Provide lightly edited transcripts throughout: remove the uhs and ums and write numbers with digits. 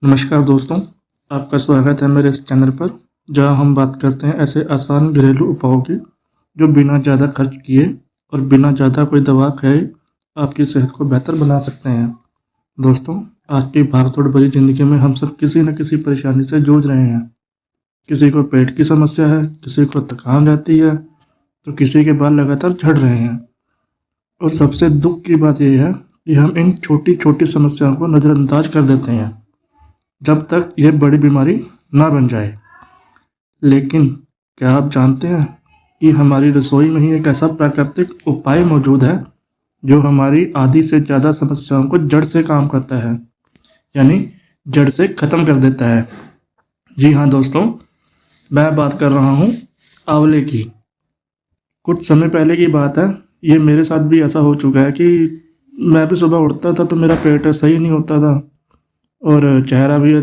नमस्कार दोस्तों, आपका स्वागत है मेरे इस चैनल पर, जहां हम बात करते हैं ऐसे आसान घरेलू उपायों की जो बिना ज़्यादा खर्च किए और बिना ज़्यादा कोई दवा खाए आपकी सेहत को बेहतर बना सकते हैं। दोस्तों, आज की भागदौड़ भरी ज़िंदगी में हम सब किसी न किसी परेशानी से जूझ रहे हैं। किसी को पेट की समस्या है, किसी को थकान रहती है, तो किसी के बाल लगातार झड़ रहे हैं। और सबसे दुख की बात यह है कि हम इन छोटी छोटी समस्याओं को नज़रअंदाज कर देते हैं जब तक यह बड़ी बीमारी ना बन जाए। लेकिन क्या आप जानते हैं कि हमारी रसोई में ही एक ऐसा प्राकृतिक उपाय मौजूद है जो हमारी आधी से ज़्यादा समस्याओं को जड़ से काम करता है, यानी जड़ से ख़त्म कर देता है। जी हाँ दोस्तों, मैं बात कर रहा हूँ आंवले की। कुछ समय पहले की बात है, ये मेरे साथ भी ऐसा हो चुका है कि मैं भी सुबह उठता था तो मेरा पेट सही नहीं होता था और चेहरा भी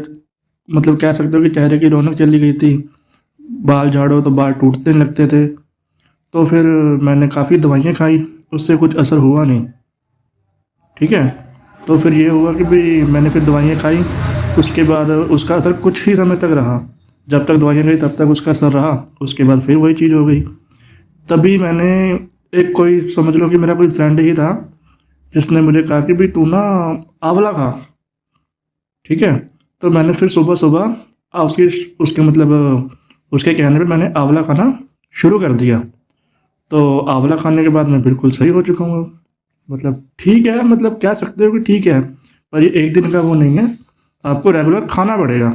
मतलब कह सकते हो कि चेहरे की रौनक चली गई थी। बाल झाड़ो तो बाल टूटने लगते थे। तो फिर मैंने काफ़ी दवाइयाँ खाई, उससे कुछ असर हुआ नहीं। ठीक है, तो फिर ये हुआ कि भाई मैंने फिर दवाइयाँ खाई, उसके बाद उसका असर कुछ ही समय तक रहा। जब तक दवाइयाँ खाई तब तक उसका असर रहा, उसके बाद फिर वही चीज़ हो गई। तभी मैंने एक कोई समझ लो कि मेरा कोई फ्रेंड ही था जिसने मुझे कहा कि भाई तू ना आंवला खा। ठीक है, तो मैंने फिर सुबह सुबह उसके मतलब उसके कहने पे मैंने आंवला खाना शुरू कर दिया। तो आंवला खाने के बाद मैं बिल्कुल सही हो चुका हूँ। मतलब ठीक है, मतलब कह सकते हो कि ठीक है, पर ये एक दिन का वो नहीं है, आपको रेगुलर खाना पड़ेगा।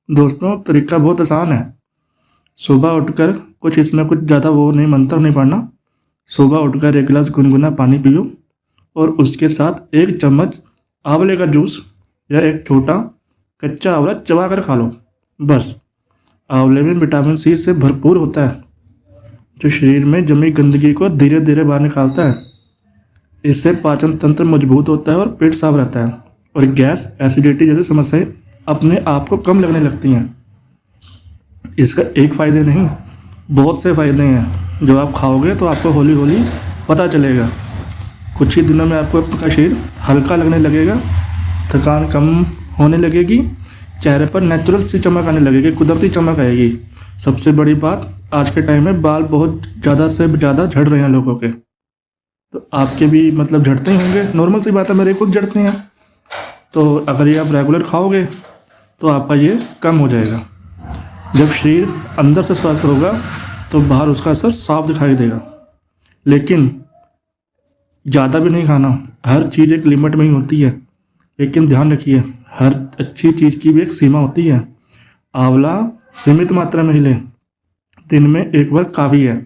दोस्तों, तरीका बहुत आसान है। सुबह उठकर कुछ इसमें कुछ ज़्यादा वो नहीं, मंत्र नहीं पढ़ना। सुबह उठकर एक गिलास गुनगुना पानी पियो और उसके साथ एक चम्मच आंवले का जूस या एक छोटा कच्चा आंवला चबा कर खा लो। बस। आंवले में विटामिन सी से भरपूर होता है जो शरीर में जमी गंदगी को धीरे धीरे बाहर निकालता है। इससे पाचन तंत्र मजबूत होता है और पेट साफ रहता है और गैस, एसिडिटी जैसी समस्याएं अपने आप को कम लगने लगती हैं। इसका एक फ़ायदे नहीं, बहुत से फ़ायदे हैं जो आप खाओगे तो आपको हौली हौली पता चलेगा। कुछ ही दिनों में आपको आपका शरीर हल्का लगने लगेगा, थकान कम होने लगेगी, चेहरे पर नेचुरल सी चमक आने लगेगी, कुदरती चमक आएगी। सबसे बड़ी बात, आज के टाइम में बाल बहुत ज़्यादा से ज़्यादा झड़ रहे हैं लोगों के, तो आपके भी मतलब झड़ते ही होंगे। नॉर्मल सी बात है, मेरे खुद झड़ते हैं। तो अगर ये आप रेगुलर खाओगे तो आपका ये कम हो जाएगा। जब शरीर अंदर से स्वस्थ होगा तो बाहर उसका असर साफ दिखाई देगा। लेकिन ज़्यादा भी नहीं खाना, हर चीज़ एक लिमिट में ही होती है। लेकिन ध्यान रखिए, हर अच्छी चीज़ की भी एक सीमा होती है। आंवला सीमित मात्रा में ही लें, दिन में एक बार काफ़ी है।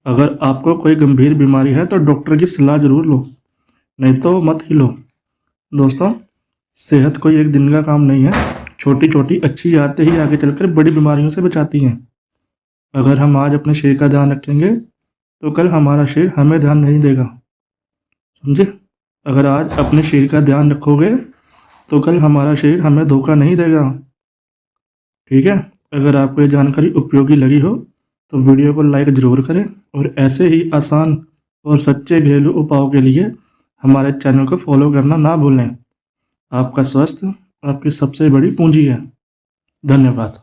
अगर आपको कोई गंभीर बीमारी है तो डॉक्टर की सलाह ज़रूर लो, नहीं तो मत ही लो। दोस्तों, सेहत कोई एक दिन का काम नहीं है। छोटी छोटी अच्छी आदतें ही आगे चलकर बड़ी बीमारियों से बचाती हैं। अगर हम आज अपने शरीर का ध्यान रखेंगे तो कल हमारा शरीर हमें ध्यान नहीं देगा। समझे? अगर आज अपने शरीर का ध्यान रखोगे तो कल हमारा शरीर हमें धोखा नहीं देगा। ठीक है, अगर आपको ये जानकारी उपयोगी लगी हो तो वीडियो को लाइक ज़रूर करें और ऐसे ही आसान और सच्चे घरेलू उपायों के लिए हमारे चैनल को फॉलो करना ना भूलें। आपका स्वास्थ्य आपकी सबसे बड़ी पूंजी है। धन्यवाद।